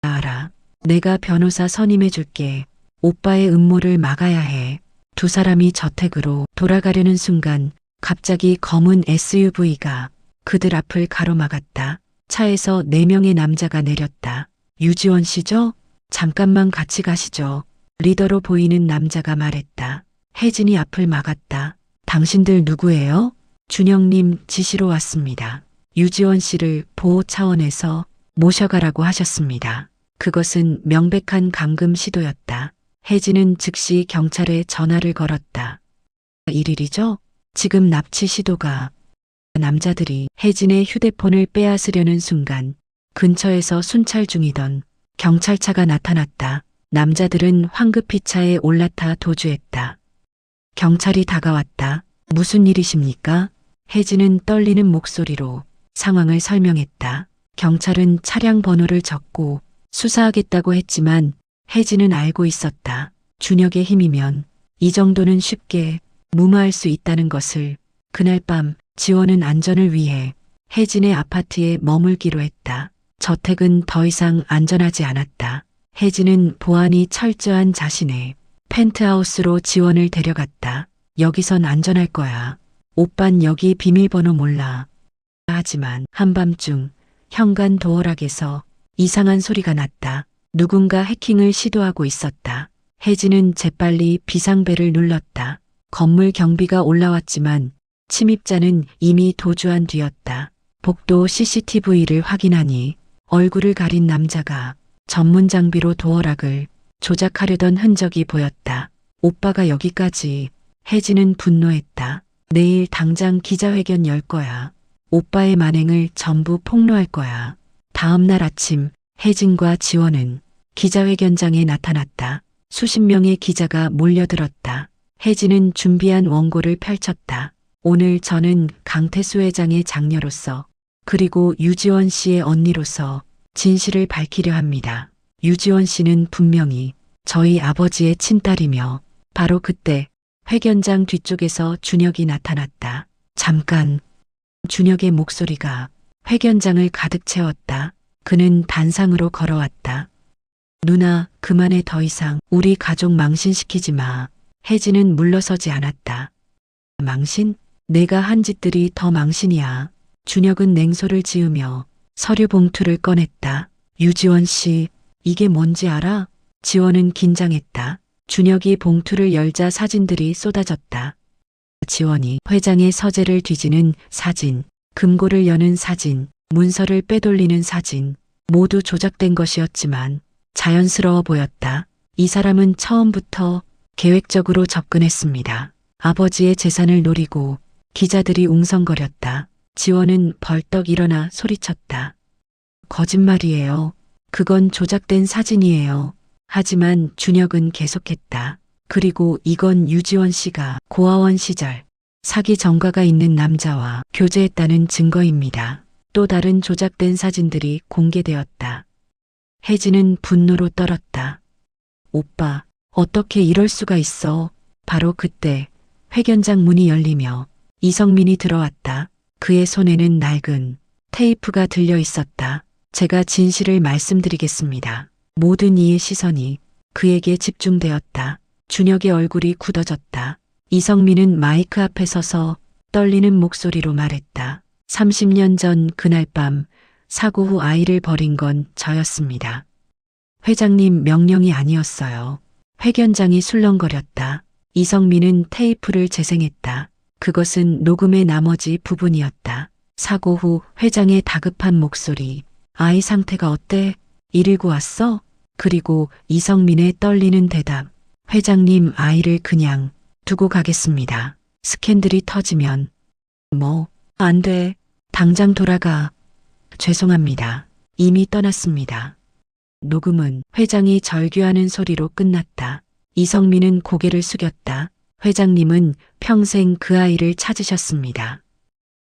알아. 내가 변호사 선임해 줄게. 오빠의 음모를 막아야 해. 두 사람이 저택으로 돌아가려는 순간 갑자기 검은 SUV가 그들 앞을 가로막았다. 차에서 4명의 남자가 내렸다. 유지원 씨죠? 잠깐만 같이 가시죠. 리더로 보이는 남자가 말했다. 혜진이 앞을 막았다. 당신들 누구예요? 준혁님 지시로 왔습니다. 유지원 씨를 보호 차원에서 모셔가라고 하셨습니다. 그것은 명백한 감금 시도였다. 혜진은 즉시 경찰에 전화를 걸었다. 일일이죠? 지금 납치 시도가. 남자들이 혜진의 휴대폰을 빼앗으려는 순간 근처에서 순찰 중이던 경찰차가 나타났다. 남자들은 황급히 차에 올라타 도주했다. 경찰이 다가왔다. 무슨 일이십니까? 혜진은 떨리는 목소리로 상황을 설명했다. 경찰은 차량 번호를 적고 수사하겠다고 했지만 혜진은 알고 있었다. 준혁의 힘이면 이 정도는 쉽게 무마할 수 있다는 것을. 그날 밤 지원은 안전을 위해 혜진의 아파트에 머물기로 했다. 저택은 더 이상 안전하지 않았다. 혜진은 보안이 철저한 자신의 펜트하우스로 지원을 데려갔다. 여기선 안전할 거야. 오빤 여기 비밀번호 몰라. 하지만 한밤중 현관 도어락에서 이상한 소리가 났다. 누군가 해킹을 시도하고 있었다. 혜진은 재빨리 비상벨을 눌렀다. 건물 경비가 올라왔지만 침입자는 이미 도주한 뒤였다. 복도 CCTV를 확인하니 얼굴을 가린 남자가 전문 장비로 도어락을 조작하려던 흔적이 보였다. 오빠가 여기까지. 혜진은 분노했다. 내일 당장 기자회견 열 거야. 오빠의 만행을 전부 폭로할 거야. 다음 날 아침 혜진과 지원은 기자회견장에 나타났다. 수십 명의 기자가 몰려들었다. 혜진은 준비한 원고를 펼쳤다. 오늘 저는 강태수 회장의 장녀로서 그리고 유지원 씨의 언니로서 진실을 밝히려 합니다. 유지원 씨는 분명히 저희 아버지의 친딸이며 바로 그때 회견장 뒤쪽에서 준혁이 나타났다. 잠깐. 준혁의 목소리가 회견장을 가득 채웠다. 그는 단상으로 걸어왔다. 누나, 그만해. 더 이상 우리 가족 망신시키지 마. 혜진은 물러서지 않았다. 망신? 내가 한 짓들이 더 망신이야. 준혁은 냉소를 지으며 서류 봉투를 꺼냈다. 유지원 씨, 이게 뭔지 알아? 지원은 긴장했다. 준혁이 봉투를 열자 사진들이 쏟아졌다. 지원이 회장의 서재를 뒤지는 사진, 금고를 여는 사진, 문서를 빼돌리는 사진, 모두 조작된 것이었지만 자연스러워 보였다. 이 사람은 처음부터 계획적으로 접근했습니다. 아버지의 재산을 노리고 기자들이 웅성거렸다. 지원은 벌떡 일어나 소리쳤다. 거짓말이에요. 그건 조작된 사진이에요. 하지만 준혁은 계속했다. 그리고 이건 유지원 씨가 고아원 시절 사기 전과가 있는 남자와 교제했다는 증거입니다. 또 다른 조작된 사진들이 공개되었다. 혜진은 분노로 떨었다. 오빠, 어떻게 이럴 수가 있어? 바로 그때 회견장 문이 열리며 이성민이 들어왔다. 그의 손에는 낡은 테이프가 들려 있었다. 제가 진실을 말씀드리겠습니다. 모든 이의 시선이 그에게 집중되었다. 준혁의 얼굴이 굳어졌다. 이성민은 마이크 앞에 서서 떨리는 목소리로 말했다. 30년 전 그날 밤 사고 후 아이를 버린 건 저였습니다. 회장님 명령이 아니었어요. 회견장이 술렁거렸다. 이성민은 테이프를 재생했다. 그것은 녹음의 나머지 부분이었다. 사고 후 회장의 다급한 목소리. 아이 상태가 어때? 119 왔어? 그리고 이성민의 떨리는 대답. 회장님, 아이를 그냥 두고 가겠습니다. 스캔들이 터지면. 안 돼. 당장 돌아가. 죄송합니다. 이미 떠났습니다. 녹음은 회장이 절규하는 소리로 끝났다. 이성민은 고개를 숙였다. 회장님은 평생 그 아이를 찾으셨습니다.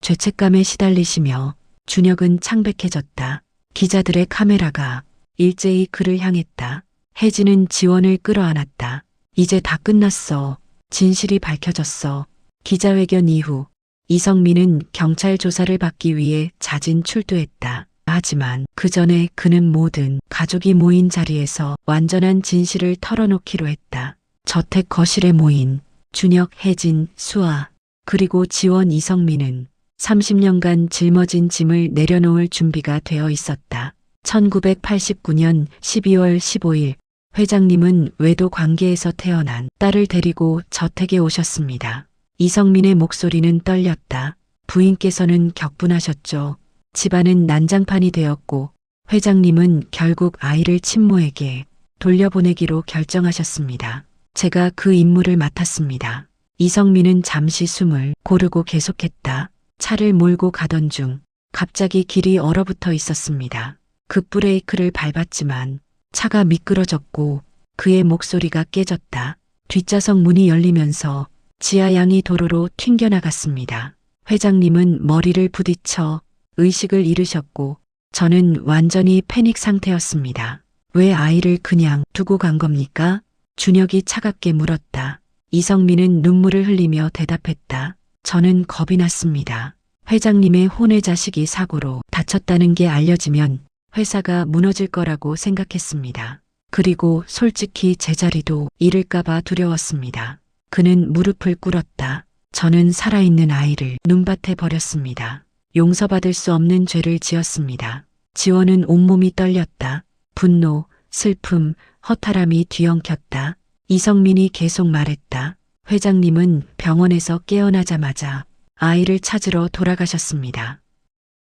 죄책감에 시달리시며 준혁은 창백해졌다. 기자들의 카메라가 일제히 그를 향했다. 혜진은 지원을 끌어안았다. 이제 다 끝났어. 진실이 밝혀졌어. 기자회견 이후 이성민은 경찰 조사를 받기 위해 자진 출두했다. 하지만 그 전에 그는 모든 가족이 모인 자리에서 완전한 진실을 털어놓기로 했다. 저택 거실에 모인 준혁, 혜진, 수아, 그리고 지원, 이성민은 30년간 짊어진 짐을 내려놓을 준비가 되어 있었다. 1989년 12월 15일 회장님은 외도 관계에서 태어난 딸을 데리고 저택에 오셨습니다. 이성민의 목소리는 떨렸다. 부인께서는 격분하셨죠. 집안은 난장판이 되었고 회장님은 결국 아이를 친모에게 돌려보내기로 결정하셨습니다. 제가 그 임무를 맡았습니다. 이성민은 잠시 숨을 고르고 계속했다. 차를 몰고 가던 중 갑자기 길이 얼어붙어 있었습니다. 급브레이크를 밟았지만 차가 미끄러졌고 그의 목소리가 깨졌다. 뒷좌석 문이 열리면서 지하양이 도로로 튕겨나갔습니다. 회장님은 머리를 부딪혀 의식을 잃으셨고 저는 완전히 패닉 상태였습니다. 왜 아이를 그냥 두고 간 겁니까? 준혁이 차갑게 물었다. 이성민은 눈물을 흘리며 대답했다. 저는 겁이 났습니다. 회장님의 혼외 자식이 사고로 다쳤다는 게 알려지면 회사가 무너질 거라고 생각했습니다. 그리고 솔직히 제 자리도 잃을까봐 두려웠습니다. 그는 무릎을 꿇었다. 저는 살아있는 아이를 눈밭에 버렸습니다. 용서받을 수 없는 죄를 지었습니다. 지원은 온몸이 떨렸다. 분노, 슬픔, 허탈함이 뒤엉켰다. 이성민이 계속 말했다. 회장님은 병원에서 깨어나자마자 아이를 찾으러 돌아가셨습니다.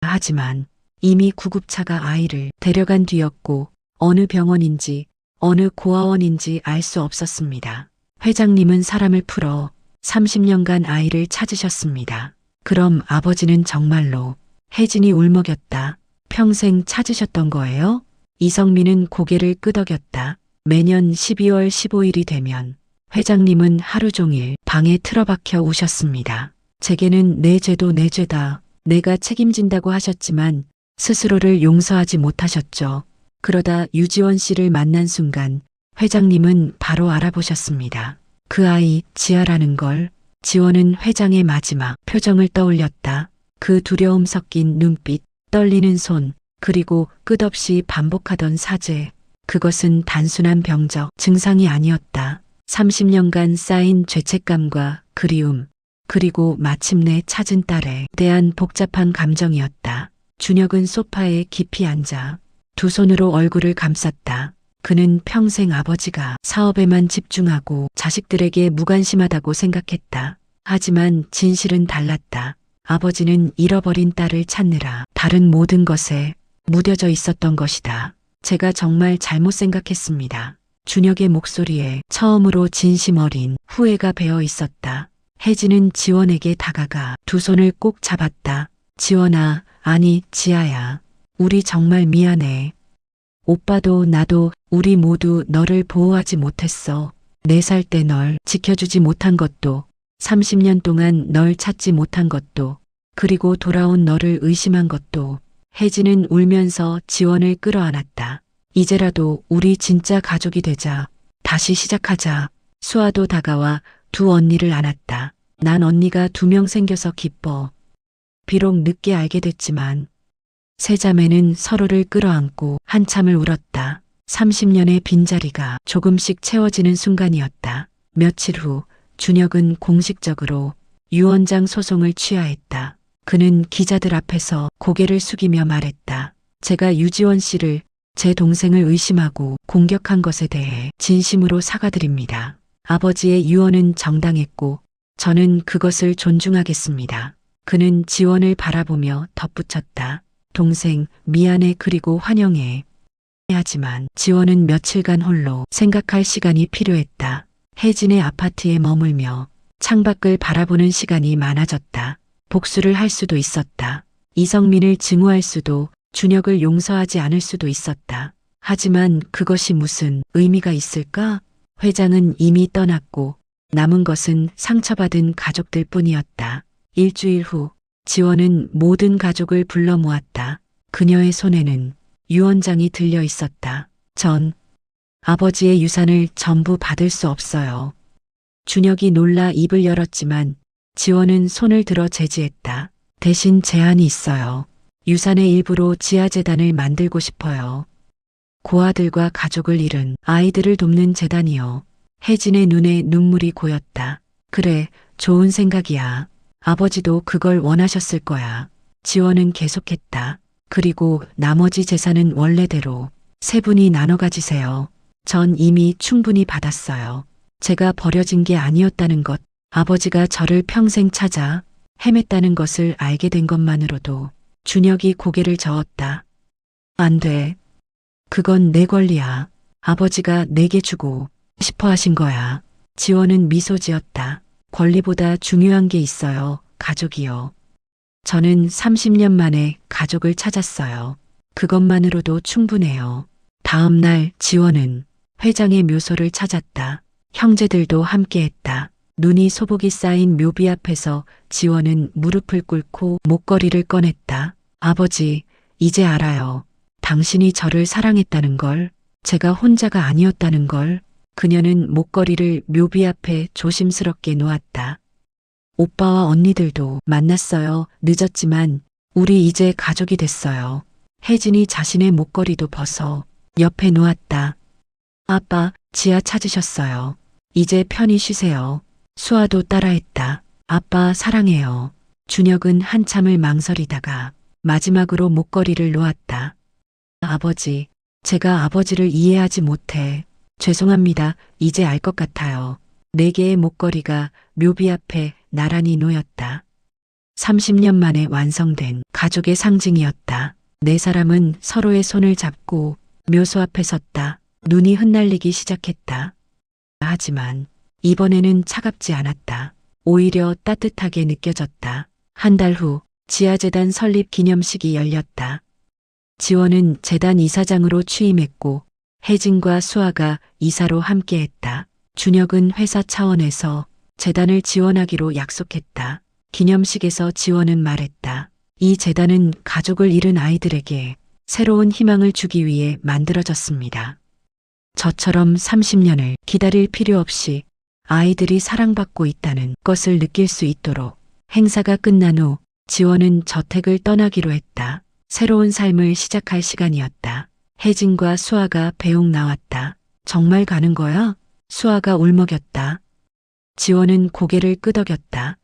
하지만 이미 구급차가 아이를 데려간 뒤였고 어느 병원인지 어느 고아원인지 알 수 없었습니다. 회장님은 사람을 풀어 30년간 아이를 찾으셨습니다. 그럼 아버지는 정말로 혜진이 울먹였다. 평생 찾으셨던 거예요? 이성민은 고개를 끄덕였다. 매년 12월 15일이 되면 회장님은 하루 종일 방에 틀어박혀 우셨습니다. 제게는 내 죄도 내 죄다. 내가 책임진다고 하셨지만 스스로를 용서하지 못하셨죠. 그러다 유지원 씨를 만난 순간 회장님은 바로 알아보셨습니다. 그 아이 지아라는 걸. 지원은 회장의 마지막 표정을 떠올렸다. 그 두려움 섞인 눈빛, 떨리는 손, 그리고 끝없이 반복하던 사죄. 그것은 단순한 병적 증상이 아니었다. 30년간 쌓인 죄책감과 그리움, 그리고 마침내 찾은 딸에 대한 복잡한 감정이었다. 준혁은 소파에 깊이 앉아 두 손으로 얼굴을 감쌌다. 그는 평생 아버지가 사업에만 집중하고 자식들에게 무관심하다고 생각했다. 하지만 진실은 달랐다. 아버지는 잃어버린 딸을 찾느라 다른 모든 것에 무뎌져 있었던 것이다. 제가 정말 잘못 생각했습니다. 준혁의 목소리에 처음으로 진심 어린 후회가 배어 있었다. 혜진은 지원에게 다가가 두 손을 꼭 잡았다. 지원아, 아니 지아야. 우리 정말 미안해. 오빠도 나도 우리 모두 너를 보호하지 못했어. 4살 때 널 지켜주지 못한 것도, 30년 동안 널 찾지 못한 것도, 그리고 돌아온 너를 의심한 것도. 혜진은 울면서 지원을 끌어안았다. 이제라도 우리 진짜 가족이 되자. 다시 시작하자. 수아도 다가와 두 언니를 안았다. 난 언니가 2명 생겨서 기뻐. 비록 늦게 알게 됐지만 세 자매는 서로를 끌어안고 한참을 울었다. 30년의 빈자리가 조금씩 채워지는 순간이었다. 며칠 후 준혁은 공식적으로 유언장 소송을 취하했다. 그는 기자들 앞에서 고개를 숙이며 말했다. 제가 유지원 씨를 제 동생을 의심하고 공격한 것에 대해 진심으로 사과드립니다. 아버지의 유언은 정당했고 저는 그것을 존중하겠습니다. 그는 지원을 바라보며 덧붙였다. 동생, 미안해 그리고 환영해. 하지만 지원은 며칠간 홀로 생각할 시간이 필요했다. 혜진의 아파트에 머물며 창밖을 바라보는 시간이 많아졌다. 복수를 할 수도 있었다. 이성민을 증오할 수도, 준혁을 용서하지 않을 수도 있었다. 하지만 그것이 무슨 의미가 있을까? 회장은 이미 떠났고 남은 것은 상처받은 가족들 뿐이었다. 일주일 후 지원은 모든 가족을 불러 모았다. 그녀의 손에는 유언장이 들려 있었다. 전 아버지의 유산을 전부 받을 수 없어요. 준혁이 놀라 입을 열었지만 지원은 손을 들어 제지했다. 대신 제안이 있어요. 유산의 일부로 지하재단을 만들고 싶어요. 고아들과 가족을 잃은 아이들을 돕는 재단이요. 혜진의 눈에 눈물이 고였다. 그래, 좋은 생각이야. 아버지도 그걸 원하셨을 거야. 지원은 계속했다. 그리고 나머지 재산은 원래대로 세 분이 나눠 가지세요. 전 이미 충분히 받았어요. 제가 버려진 게 아니었다는 것, 아버지가 저를 평생 찾아 헤맸다는 것을 알게 된 것만으로도. 준혁이 고개를 저었다. 안 돼. 그건 내 권리야. 아버지가 내게 주고 싶어 하신 거야. 지원은 미소 지었다. 권리보다 중요한 게 있어요. 가족이요. 저는 30년 만에 가족을 찾았어요. 그것만으로도 충분해요. 다음 날 지원은 회장의 묘소를 찾았다. 형제들도 함께했다. 눈이 소복이 쌓인 묘비 앞에서 지원은 무릎을 꿇고 목걸이를 꺼냈다. 아버지, 이제 알아요. 당신이 저를 사랑했다는 걸, 제가 혼자가 아니었다는 걸. 그녀는 목걸이를 묘비 앞에 조심스럽게 놓았다. 오빠와 언니들도 만났어요. 늦었지만 우리 이제 가족이 됐어요. 혜진이 자신의 목걸이도 벗어 옆에 놓았다. 아빠, 지아 찾으셨어요. 이제 편히 쉬세요. 수아도 따라했다. 아빠 사랑해요. 준혁은 한참을 망설이다가 마지막으로 목걸이를 놓았다. 아버지, 제가 아버지를 이해하지 못해. 죄송합니다. 이제 알 것 같아요. 4개의 목걸이가 묘비 앞에 나란히 놓였다. 30년 만에 완성된 가족의 상징이었다. 4사람은 서로의 손을 잡고 묘소 앞에 섰다. 눈이 흩날리기 시작했다. 하지만 이번에는 차갑지 않았다. 오히려 따뜻하게 느껴졌다. 한 달 후 지하재단 설립 기념식이 열렸다. 지원은 재단 이사장으로 취임했고 혜진과 수아가 이사로 함께했다. 준혁은 회사 차원에서 재단을 지원하기로 약속했다. 기념식에서 지원은 말했다. 이 재단은 가족을 잃은 아이들에게 새로운 희망을 주기 위해 만들어졌습니다. 저처럼 30년을 기다릴 필요 없이 아이들이 사랑받고 있다는 것을 느낄 수 있도록 행사가 끝난 후 지원은 저택을 떠나기로 했다. 새로운 삶을 시작할 시간이었다. 혜진과 수아가 배웅 나왔다. 정말 가는 거야? 수아가 울먹였다. 지원은 고개를 끄덕였다.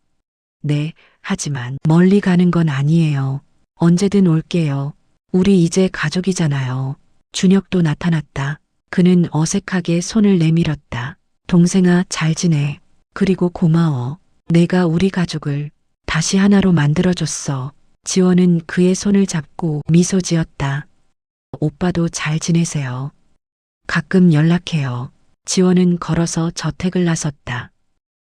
네, 하지만 멀리 가는 건 아니에요. 언제든 올게요. 우리 이제 가족이잖아요. 준혁도 나타났다. 그는 어색하게 손을 내밀었다. 동생아, 잘 지내. 그리고 고마워. 내가 우리 가족을 다시 하나로 만들어줬어. 지원은 그의 손을 잡고 미소 지었다. 오빠도 잘 지내세요. 가끔 연락해요. 지원은 걸어서 저택을 나섰다.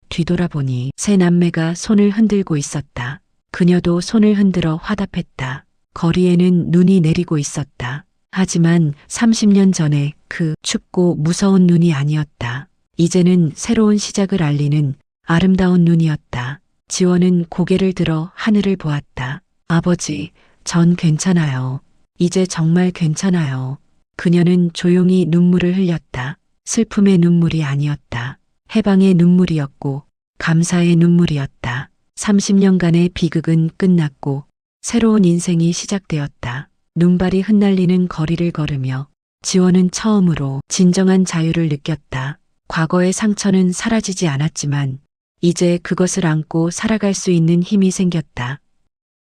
뒤돌아보니 세 남매가 손을 흔들고 있었다. 그녀도 손을 흔들어 화답했다. 거리에는 눈이 내리고 있었다. 하지만 30년 전에 그 춥고 무서운 눈이 아니었다. 이제는 새로운 시작을 알리는 아름다운 눈이었다. 지원은 고개를 들어 하늘을 보았다. 아버지, 전 괜찮아요. 이제 정말 괜찮아요. 그녀는 조용히 눈물을 흘렸다. 슬픔의 눈물이 아니었다. 해방의 눈물이었고 감사의 눈물이었다. 30년간의 비극은 끝났고 새로운 인생이 시작되었다. 눈발이 흩날리는 거리를 걸으며 지원은 처음으로 진정한 자유를 느꼈다. 과거의 상처는 사라지지 않았지만 이제 그것을 안고 살아갈 수 있는 힘이 생겼다.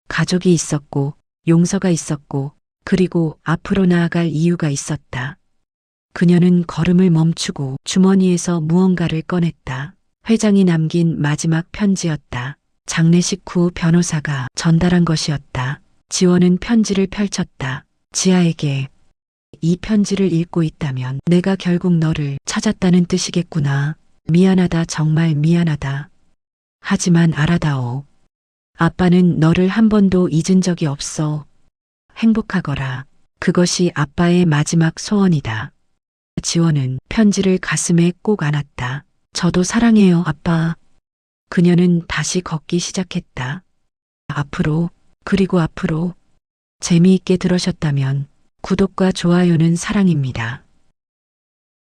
가족이 있었고 용서가 있었고 그리고 앞으로 나아갈 이유가 있었다. 그녀는 걸음을 멈추고 주머니에서 무언가를 꺼냈다. 회장이 남긴 마지막 편지였다. 장례식 후 변호사가 전달한 것이었다. 지원은 편지를 펼쳤다. 지아에게 이 편지를 읽고 있다면 내가 결국 너를 찾았다는 뜻이겠구나. 미안하다, 정말 미안하다. 하지만 알아다오. 아빠는 너를 한 번도 잊은 적이 없어. 행복하거라. 그것이 아빠의 마지막 소원이다. 지원은 편지를 가슴에 꼭 안았다. 저도 사랑해요, 아빠. 그녀는 다시 걷기 시작했다. 앞으로, 그리고 앞으로. 재미있게 들으셨다면 구독과 좋아요는 사랑입니다.